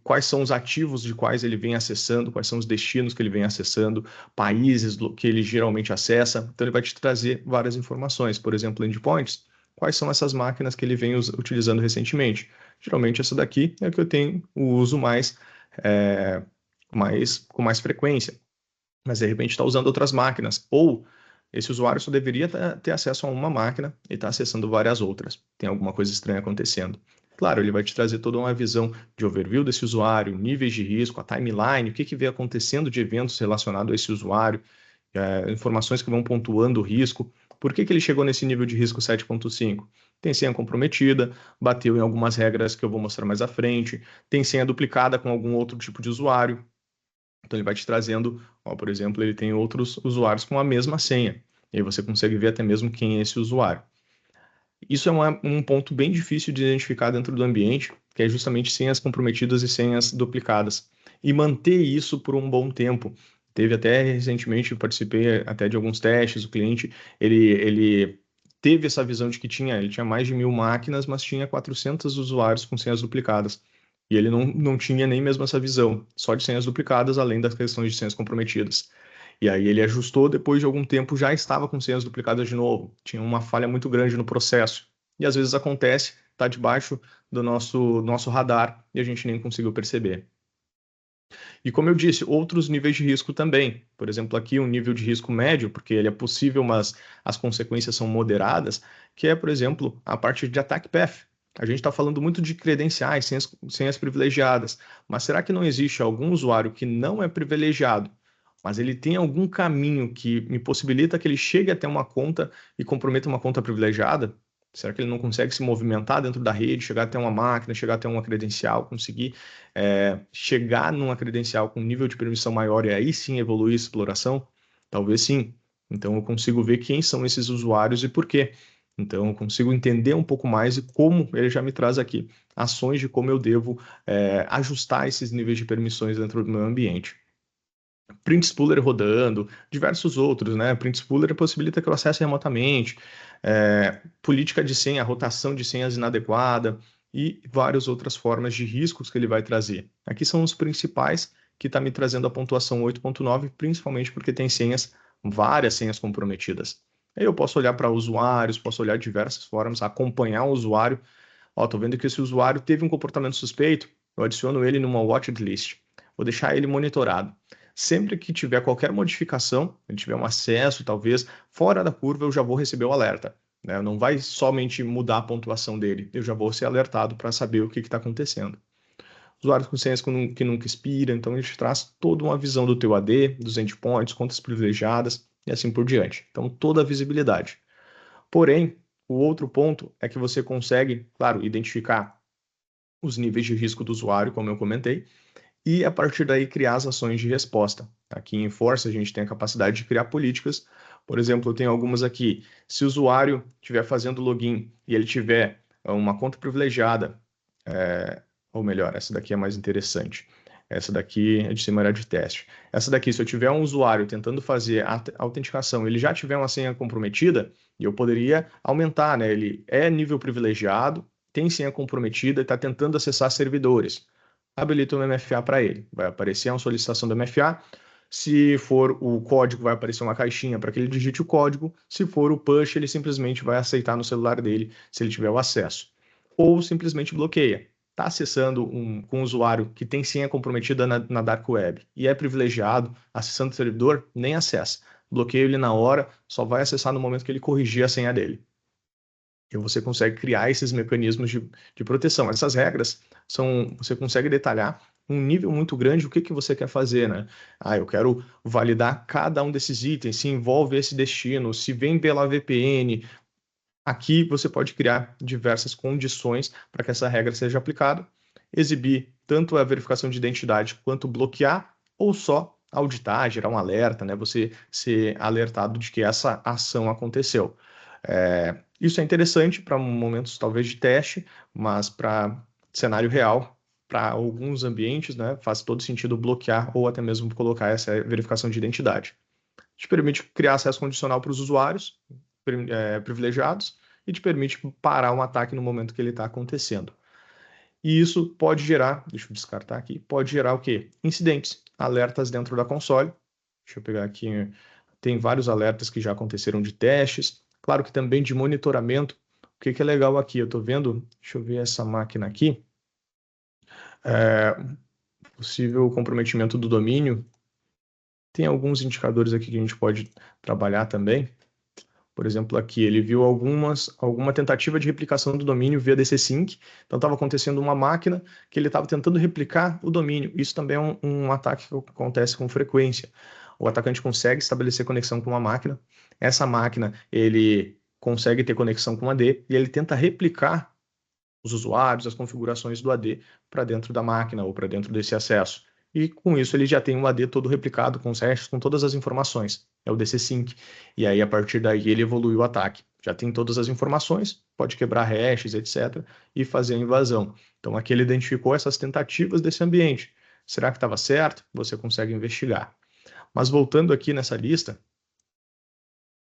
quais são os ativos de quais ele vem acessando, quais são os destinos que ele vem acessando, países que ele geralmente acessa. Então, ele vai te trazer várias informações. Por exemplo, endpoints, quais são essas máquinas que ele vem utilizando recentemente. Geralmente, essa daqui é a que eu tenho o uso com mais frequência. Mas, de repente, está usando outras máquinas. Ou esse usuário só deveria ter acesso a uma máquina e está acessando várias outras. Tem alguma coisa estranha acontecendo. Claro, ele vai te trazer toda uma visão de overview desse usuário, níveis de risco, a timeline, o que vem acontecendo de eventos relacionados a esse usuário, informações que vão pontuando o risco. Por que ele chegou nesse nível de risco 7.5? Tem senha comprometida, bateu em algumas regras que eu vou mostrar mais à frente, tem senha duplicada com algum outro tipo de usuário. Então ele vai te trazendo, ó, por exemplo, ele tem outros usuários com a mesma senha. E aí você consegue ver até mesmo quem é esse usuário. Isso é um ponto bem difícil de identificar dentro do ambiente, que é justamente senhas comprometidas e senhas duplicadas. E manter isso por um bom tempo. Teve até recentemente, eu participei até de alguns testes, o cliente, ele teve essa visão de que ele tinha mais de 1.000 máquinas, mas tinha 400 usuários com senhas duplicadas. E ele não tinha nem mesmo essa visão, só de senhas duplicadas, além das questões de senhas comprometidas. E aí ele ajustou, depois de algum tempo já estava com senhas duplicadas de novo. Tinha uma falha muito grande no processo. E às vezes acontece, está debaixo do nosso radar e a gente nem conseguiu perceber. E como eu disse, outros níveis de risco também. Por exemplo, aqui um nível de risco médio, porque ele é possível, mas as consequências são moderadas, que é, por exemplo, a parte de attack path. A gente está falando muito de credenciais, senhas privilegiadas, mas será que não existe algum usuário que não é privilegiado, mas ele tem algum caminho que me possibilita que ele chegue até uma conta e comprometa uma conta privilegiada? Será que ele não consegue se movimentar dentro da rede, chegar até uma máquina, chegar até uma credencial, conseguir chegar numa credencial com um nível de permissão maior e aí sim evoluir a exploração? Talvez sim. Então eu consigo ver quem são esses usuários e por quê. Então eu consigo entender um pouco mais e como ele já me traz aqui ações de como eu devo ajustar esses níveis de permissões dentro do meu ambiente. Print Spooler rodando, diversos outros, né? Print Spooler possibilita que eu acesse remotamente, política de senha, rotação de senhas inadequada e várias outras formas de riscos que ele vai trazer. Aqui são os principais que está me trazendo a pontuação 8.9, principalmente porque tem várias senhas comprometidas. Aí eu posso olhar para usuários, posso olhar de diversas formas, acompanhar o usuário. Ó, tô vendo que esse usuário teve um comportamento suspeito, eu adiciono ele numa watchlist. Vou deixar ele monitorado. Sempre que tiver qualquer modificação, ele tiver um acesso, talvez, fora da curva, eu já vou receber o alerta. Né? Não vai somente mudar a pontuação dele, eu já vou ser alertado para saber o que está acontecendo. Usuários com senhas que nunca expiram, então a gente traz toda uma visão do teu AD, dos endpoints, contas privilegiadas e assim por diante. Então, toda a visibilidade. Porém, o outro ponto é que você consegue, claro, identificar os níveis de risco do usuário, como eu comentei, e a partir daí criar as ações de resposta. Aqui em Force a gente tem a capacidade de criar políticas. Por exemplo, eu tenho algumas aqui. Se o usuário estiver fazendo login e ele tiver uma conta privilegiada, ou melhor, essa daqui é mais interessante. Essa daqui é de cima de teste. Essa daqui, se eu tiver um usuário tentando fazer a autenticação, ele já tiver uma senha comprometida, eu poderia aumentar, né? Ele é nível privilegiado, tem senha comprometida e está tentando acessar servidores. Habilita um MFA para ele. Vai aparecer uma solicitação do MFA. Se for o código, vai aparecer uma caixinha para que ele digite o código. Se for o push, ele simplesmente vai aceitar no celular dele, se ele tiver o acesso. Ou simplesmente bloqueia. Está acessando com um usuário que tem senha comprometida na Dark Web e é privilegiado, acessando o servidor, nem acessa. Bloqueia ele na hora, só vai acessar no momento que ele corrigir a senha dele. E você consegue criar esses mecanismos de proteção. Essas regras você consegue detalhar um nível muito grande o que você quer fazer, né? Eu quero validar cada um desses itens, se envolve esse destino, se vem pela VPN. Aqui você pode criar diversas condições para que essa regra seja aplicada, exibir tanto a verificação de identidade quanto bloquear ou só auditar, gerar um alerta, né? Você ser alertado de que essa ação aconteceu. Isso é interessante para momentos talvez de teste, mas para cenário real, para alguns ambientes, né, faz todo sentido bloquear ou até mesmo colocar essa verificação de identidade. Te permite criar acesso condicional para os usuários privilegiados e te permite parar um ataque no momento que ele está acontecendo. E isso pode gerar, deixa eu descartar aqui, pode gerar o quê? Incidentes, alertas dentro da console. Deixa eu pegar aqui, tem vários alertas que já aconteceram de testes, claro que também de monitoramento. O que é legal aqui? Eu estou vendo, deixa eu ver essa máquina aqui, possível comprometimento do domínio. Tem alguns indicadores aqui que a gente pode trabalhar também. Por exemplo, aqui ele viu alguma tentativa de replicação do domínio via DC-Sync. Então estava acontecendo uma máquina que ele estava tentando replicar o domínio. Isso também é um ataque que acontece com frequência. O atacante consegue estabelecer conexão com uma máquina. Essa máquina ele consegue ter conexão com o AD e ele tenta replicar os usuários, as configurações do AD para dentro da máquina ou para dentro desse acesso. e com isso ele já tem um AD todo replicado com os hashes, com todas as informações. É o DC Sync. E aí, a partir daí, ele evolui o ataque. Já tem todas as informações, pode quebrar hashes, etc., e fazer a invasão. Então, aqui ele identificou essas tentativas desse ambiente. Será que estava certo? Você consegue investigar. Mas voltando aqui nessa lista,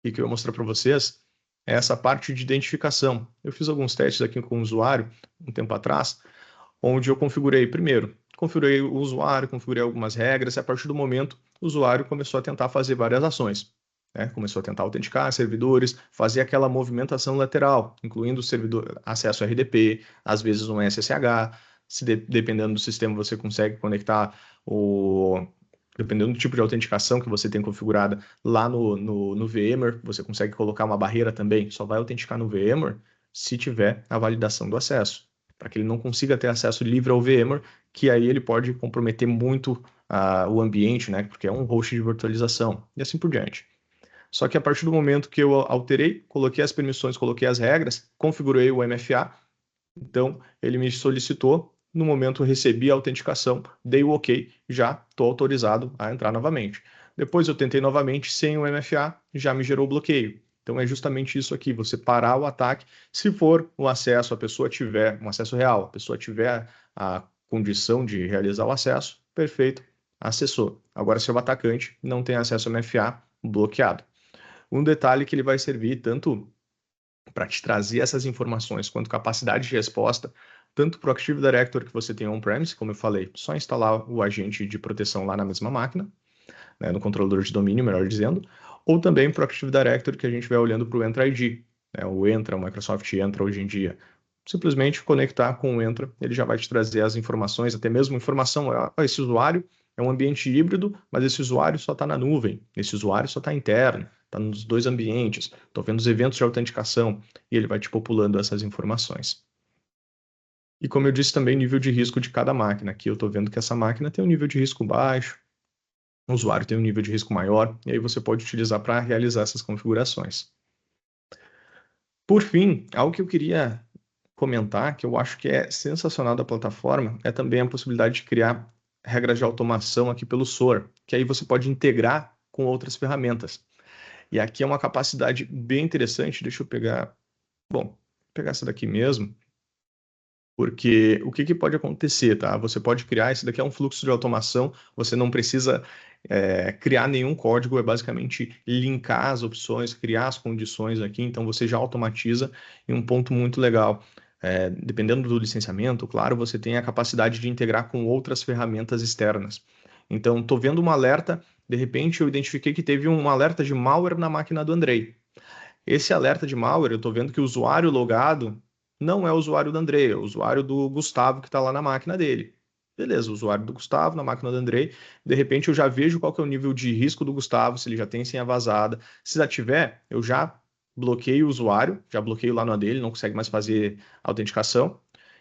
o que eu vou mostrar para vocês é essa parte de identificação. Eu fiz alguns testes aqui com o usuário um tempo atrás, onde eu configurei primeiro, configurei o usuário, configurei algumas regras, e a partir do momento o usuário começou a tentar fazer várias ações. Né? Começou a tentar autenticar servidores, fazer aquela movimentação lateral, incluindo o servidor, acesso RDP, às vezes um SSH, dependendo do sistema você consegue conectar dependendo do tipo de autenticação que você tem configurada lá no VMware, você consegue colocar uma barreira também, só vai autenticar no VMware se tiver a validação do acesso, para que ele não consiga ter acesso livre ao VMware, que aí ele pode comprometer muito o ambiente, né, porque é um host de virtualização, e assim por diante. Só que a partir do momento que eu alterei, coloquei as permissões, coloquei as regras, configurei o MFA, então ele me solicitou, no momento eu recebi a autenticação, dei o OK, já estou autorizado a entrar novamente. Depois eu tentei novamente sem o MFA, já me gerou bloqueio. Então é justamente isso aqui, você parar o ataque, se for o acesso, a pessoa tiver um acesso real, a pessoa tiver a condição de realizar o acesso, perfeito, acessou. Agora se o atacante não tem acesso ao MFA, bloqueado. Um detalhe que ele vai servir tanto para te trazer essas informações quanto capacidade de resposta, tanto para o Active Directory que você tem on-premise, como eu falei, só instalar o agente de proteção lá na mesma máquina, né, no controlador de domínio, melhor dizendo, ou também para o Active Directory que a gente vai olhando para o Entra ID, né, o Entra, o Microsoft Entra hoje em dia. Simplesmente conectar com o Entra, ele já vai te trazer as informações, até mesmo informação, esse usuário é um ambiente híbrido, mas esse usuário só está na nuvem, esse usuário só está interno, está nos dois ambientes, estou vendo os eventos de autenticação, e ele vai te populando essas informações. E como eu disse também, nível de risco de cada máquina. Aqui eu estou vendo que essa máquina tem um nível de risco baixo, o usuário tem um nível de risco maior, e aí você pode utilizar para realizar essas configurações. Por fim, algo que eu queria comentar, que eu acho que é sensacional da plataforma, é também a possibilidade de criar regras de automação aqui pelo SOAR, que aí você pode integrar com outras ferramentas. E aqui é uma capacidade bem interessante, deixa eu pegar, bom, pegar essa daqui mesmo, porque o que pode acontecer, tá? Você pode criar, esse daqui é um fluxo de automação, você não precisa criar nenhum código, é basicamente linkar as opções, criar as condições aqui, então você já automatiza em um ponto muito legal. Dependendo do licenciamento, claro, você tem a capacidade de integrar com outras ferramentas externas. Então, estou vendo um alerta, de repente eu identifiquei que teve um alerta de malware na máquina do Andrei. Esse alerta de malware, eu estou vendo que o usuário logado não é o usuário do Andrei, é o usuário do Gustavo que está lá na máquina dele. Beleza, o usuário do Gustavo na máquina do Andrei. De repente eu já vejo qual que é o nível de risco do Gustavo, se ele já tem senha vazada. Se já tiver, eu já bloqueio o usuário, já bloqueio lá no AD, ele não consegue mais fazer autenticação.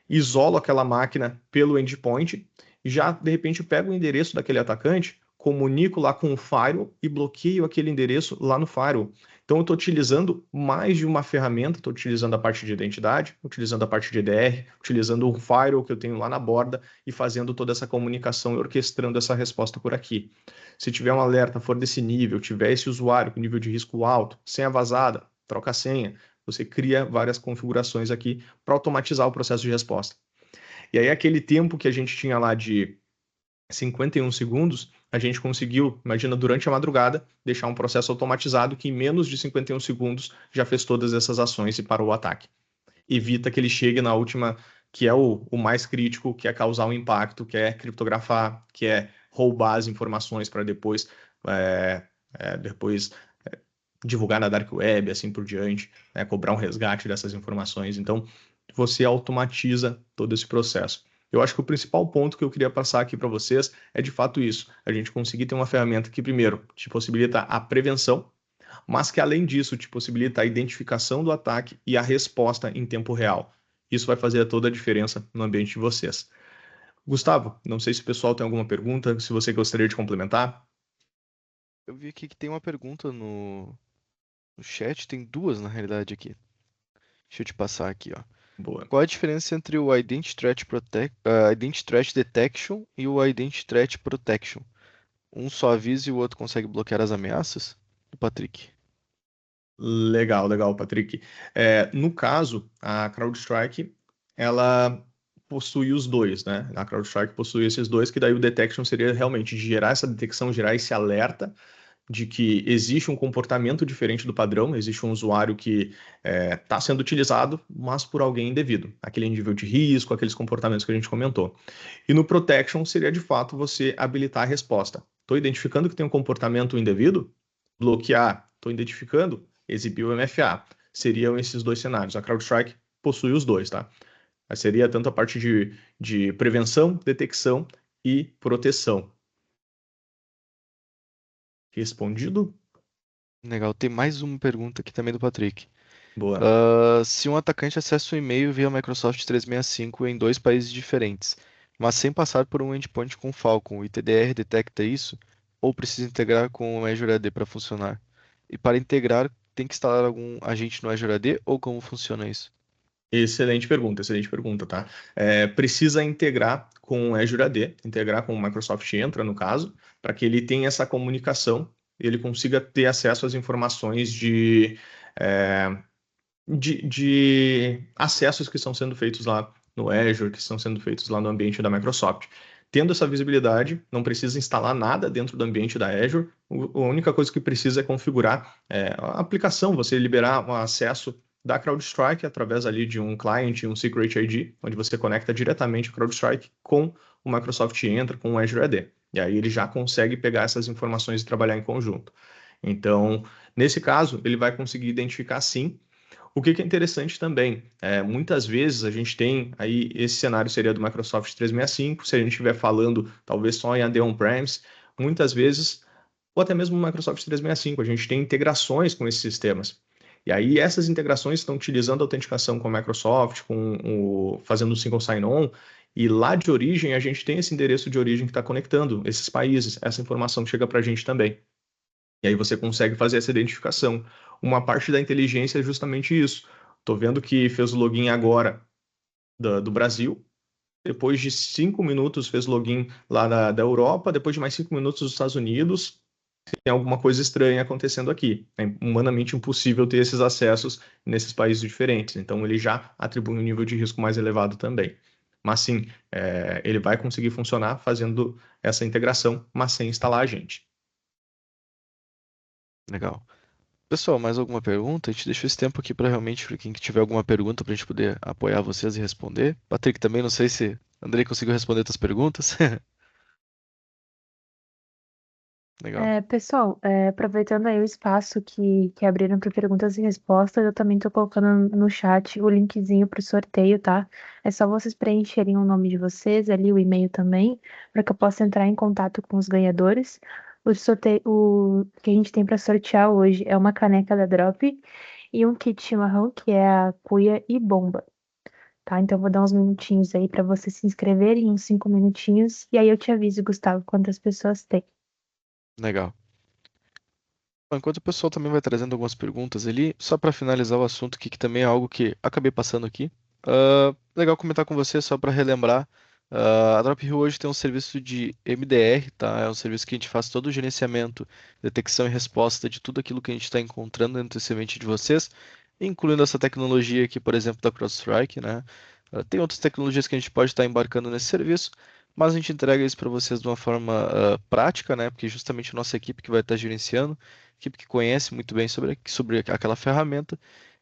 Isolo aquela máquina pelo endpoint e já, de repente, eu pego o endereço daquele atacante, comunico lá com o firewall e bloqueio aquele endereço lá no firewall. Então, eu estou utilizando mais de uma ferramenta, estou utilizando a parte de identidade, utilizando a parte de EDR, utilizando o firewall que eu tenho lá na borda e fazendo toda essa comunicação e orquestrando essa resposta por aqui. Se tiver um alerta for desse nível, tiver esse usuário com nível de risco alto, senha vazada, troca a senha, você cria várias configurações aqui para automatizar o processo de resposta. E aí, aquele tempo que a gente tinha lá de 51 segundos, a gente conseguiu, imagina, durante a madrugada, deixar um processo automatizado que em menos de 51 segundos já fez todas essas ações e parou o ataque. Evita que ele chegue na última, que é o mais crítico, que é causar um impacto, que é criptografar, que é roubar as informações para depois divulgar na Dark Web, assim por diante, né, cobrar um resgate dessas informações. Então, você automatiza todo esse processo. Eu acho que o principal ponto que eu queria passar aqui para vocês é de fato isso: a gente conseguir ter uma ferramenta que, primeiro, te possibilita a prevenção, mas que, além disso, te possibilita a identificação do ataque e a resposta em tempo real. Isso vai fazer toda a diferença no ambiente de vocês. Gustavo, não sei se o pessoal tem alguma pergunta, se você gostaria de complementar. Eu vi aqui que tem uma pergunta no chat, tem duas na realidade aqui. Deixa eu te passar aqui, ó. Boa. Qual a diferença entre o Identity Threat Detection e o Identity Threat Protection? Um só avisa e o outro consegue bloquear as ameaças? Patrick. Legal, legal, Patrick. No caso, a CrowdStrike, ela possui os dois, né? A CrowdStrike possui esses dois, que daí o detection seria realmente de gerar essa detecção, gerar esse alerta de que existe um comportamento diferente do padrão, existe um usuário que está sendo utilizado, mas por alguém indevido, aquele nível de risco, aqueles comportamentos que a gente comentou. E no protection seria de fato você habilitar a resposta. Estou identificando que tem um comportamento indevido? Bloquear. Estou identificando? Exibir o MFA. Seriam esses dois cenários. A CrowdStrike possui os dois, tá? Mas seria tanto a parte de prevenção, detecção e proteção. Respondido? Legal. Tem mais uma pergunta aqui também do Patrick. Boa. Se um atacante acessa o e-mail via Microsoft 365 em dois países diferentes, mas sem passar por um endpoint com Falcon, o ITDR detecta isso? Ou precisa integrar com o Azure AD para funcionar? E para integrar, tem que instalar algum agente no Azure AD ou como funciona isso? Excelente pergunta, tá? Precisa integrar com o Azure AD, integrar com o Microsoft Entra, no caso, para que ele tenha essa comunicação e ele consiga ter acesso às informações é, de acessos que estão sendo feitos lá no Azure, que estão sendo feitos lá no ambiente da Microsoft. Tendo essa visibilidade, não precisa instalar nada dentro do ambiente da Azure. A única coisa que precisa é configurar a aplicação, você liberar o acesso da CrowdStrike através ali de um client, um Secret ID, onde você conecta diretamente o CrowdStrike com o Microsoft Entra, com o Azure AD. E aí ele já consegue pegar essas informações e trabalhar em conjunto. Então, nesse caso, ele vai conseguir identificar sim. O que é interessante também, muitas vezes a gente tem aí, esse cenário seria do Microsoft 365, se a gente estiver falando talvez só em AD on-premise, muitas vezes, ou até mesmo no Microsoft 365, a gente tem integrações com esses sistemas. E aí essas integrações estão utilizando a autenticação com a Microsoft, fazendo o single sign-on, e lá de origem a gente tem esse endereço de origem que está conectando esses países, essa informação chega para a gente também. E aí você consegue fazer essa identificação. Uma parte da inteligência é justamente isso. Estou vendo que fez o login agora do Brasil, depois de 5 minutos fez login lá da Europa, depois de mais 5 minutos dos Estados Unidos, tem alguma coisa estranha acontecendo aqui. É humanamente impossível ter esses acessos nesses países diferentes. Então ele já atribui um nível de risco mais elevado também. Mas sim, ele vai conseguir funcionar fazendo essa integração, mas sem instalar a gente. Legal. Pessoal, mais alguma pergunta? A gente deixou esse tempo aqui para realmente, para quem que tiver alguma pergunta, para a gente poder apoiar vocês e responder. Patrick, também não sei se Andrei conseguiu responder as perguntas. Legal. Pessoal, aproveitando aí o espaço que abriram para perguntas e respostas, eu também estou colocando no chat o linkzinho para o sorteio, tá? É só vocês preencherem o nome de vocês, ali o e-mail também, para que eu possa entrar em contato com os ganhadores. O que a gente tem para sortear hoje é uma caneca da Drop e um kit chimarrão, que é a cuia e bomba, tá? Então eu vou dar uns minutinhos aí para vocês se inscreverem, uns 5 minutinhos, e aí eu te aviso, Gustavo, quantas pessoas tem. Legal. Bom, enquanto o pessoal também vai trazendo algumas perguntas ali, só para finalizar o assunto aqui, que também é algo que acabei passando aqui. Legal comentar com você, só para relembrar. A DropHill hoje tem um serviço de MDR, tá? É um serviço que a gente faz todo o gerenciamento, detecção e resposta de tudo aquilo que a gente está encontrando dentro desse ambiente de vocês, incluindo essa tecnologia aqui, por exemplo, da CrowdStrike, né? Tem outras tecnologias que a gente pode estar embarcando nesse serviço, mas a gente entrega isso para vocês de uma forma prática, né? Porque justamente a nossa equipe que vai estar gerenciando, equipe que conhece muito bem sobre aquela ferramenta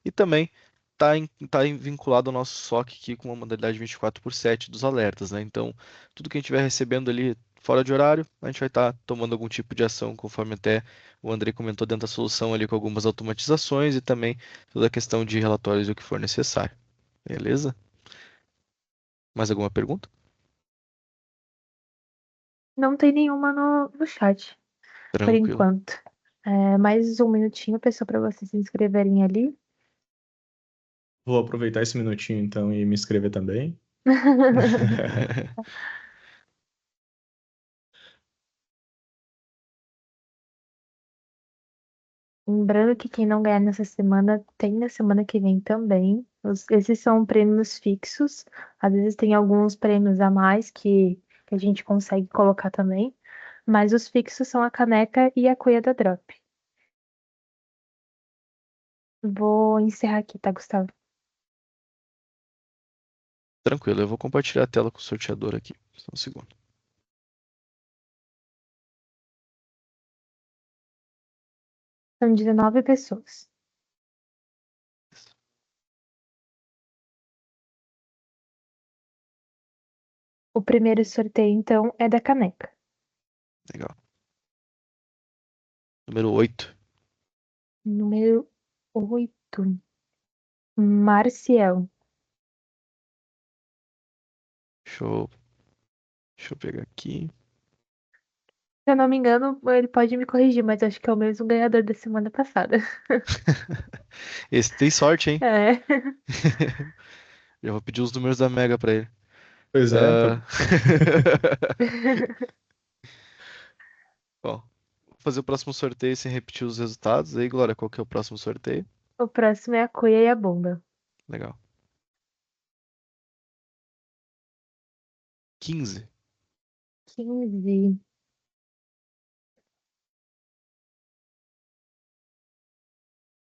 e também está vinculado ao nosso SOC aqui com uma modalidade 24/7 dos alertas, né? Então, tudo que a gente estiver recebendo ali fora de horário, a gente vai estar tomando algum tipo de ação, conforme até o André comentou dentro da solução ali com algumas automatizações e também toda a questão de relatórios e o que for necessário. Beleza? Mais alguma pergunta? Não tem nenhuma no chat, por Tranquilo. enquanto. Mais um minutinho, pessoal, para vocês se inscreverem ali. Vou aproveitar esse minutinho então e me inscrever também. Lembrando que quem não ganhar nessa semana tem na semana que vem também. Esses são prêmios fixos. Às vezes tem alguns prêmios a mais que a gente consegue colocar também. Mas os fixos são a caneca e a cuia da Drop. Vou encerrar aqui, tá, Gustavo? Tranquilo, eu vou compartilhar a tela com o sorteador aqui. Só um segundo. São 19 pessoas. O primeiro sorteio, então, é da caneca. Legal. Número 8. Número 8. Marcial. Show. Deixa eu pegar aqui. Se eu não me engano, ele pode me corrigir, mas acho que é o mesmo ganhador da semana passada. Esse tem sorte, hein? É. Já vou pedir os números da Mega pra ele. Pois é, Ah, Bom, vou fazer o próximo sorteio sem repetir os resultados. Aí, Glória, qual que é o próximo sorteio? O próximo é a cuia e a bomba. Legal. 15. 15.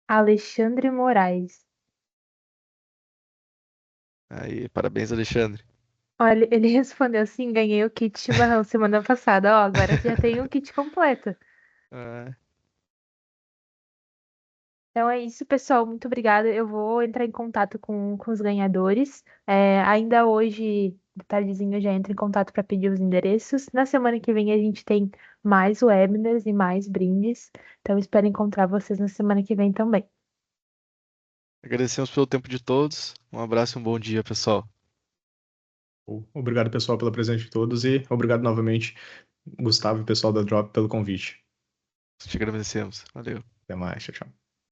Alexandre Moraes. Aí, parabéns, Alexandre. Olha, ele respondeu assim: ganhei o kit chimarrão semana passada. Ó, agora já tem o kit completo. Ah, Então é isso, pessoal. Muito obrigada. Eu vou entrar em contato com os ganhadores. Ainda hoje, de tardezinho, eu já entro em contato para pedir os endereços. Na semana que vem a gente tem mais webinars e mais brindes. Então espero encontrar vocês na semana que vem também. agradecemos pelo tempo de todos. Um abraço e um bom dia, pessoal. obrigado, pessoal, pela presença de todos e obrigado novamente, Gustavo e pessoal da Drop, pelo convite. Te agradecemos. Valeu. Até mais, tchau, tchau.